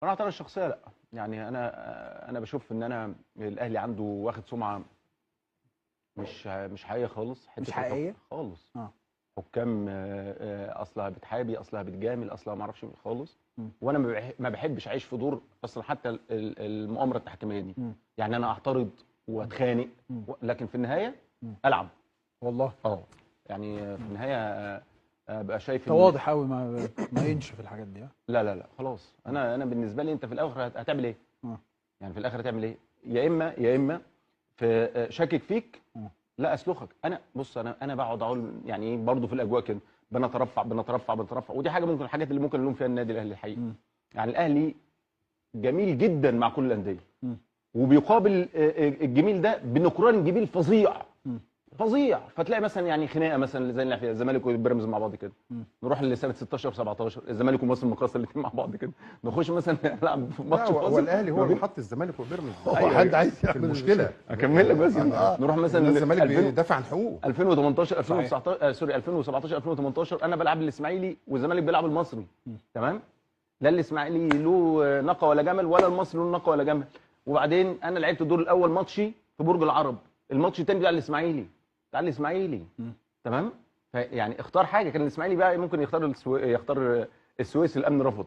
انا اعتقد الشخصيه لا، يعني انا بشوف ان انا الاهلي عنده واخد سمعه مش حقيقيه خالص، مش حته الحكم حقيقيه. خالص. اه. حكام اصلها بتحابي، اصلها بتجامل، اصلها ما اعرفش خالص. م. وانا ما بحبش اعيش في دور اصلا حتى المؤامره التحكيميه دي. م. يعني انا اعترض واتخانق، م. لكن في النهايه م. العب. والله. يعني في النهايه ابقى شايف انت ان واضح قوي، ما ينشف الحاجات دي. لا خلاص. انا بالنسبه لي انت في الاخر هتعمل ايه؟ اه. يعني في الاخر هتعمل ايه؟ يا اما في شاكك فيك، لا اسلخك. انا بص، انا بقعد اقول يعني ايه برضه في الاجواء كده، بنترفع، ودي حاجه ممكن الحاجات اللي ممكن نلوم فيها النادي الاهلي الحقيقي. يعني الاهلي جميل جدا مع كل الانديه، وبيقابل الجميل ده بنكران جميل فظيع فظيع. فتلاقي مثلا يعني خناقه مثلا زي اللي فيها الزمالك وبيراميدز مع بعض كده، نروح لسنه 16 17 الزمالك ومصر المقاصه الاثنين مع بعض كده، نخش مثلا نلعب في لا، ماتش هو فاصل الاهلي هو اللي حط الزمالك وبيراميدز. أيوة. حد عايز يعمل المشكله. اكمل لك بس. نروح مثلا الزمالك بيدافع عن حقوقه. 2018 2019 سوري 2017 2018 انا بلعب الاسماعيلي والزمالك بيلعب المصري. تمام. لا الاسماعيلي له نقه ولا جمل، ولا المصري له نقه ولا جمل. وبعدين انا لعبت الدور الاول ماتشي في برج العرب، الماتش الثاني بتاع الاسماعيلي تمام. فيعني اختار حاجه. كان الاسماعيلي بقى ممكن يختار السويس، الامن رفض.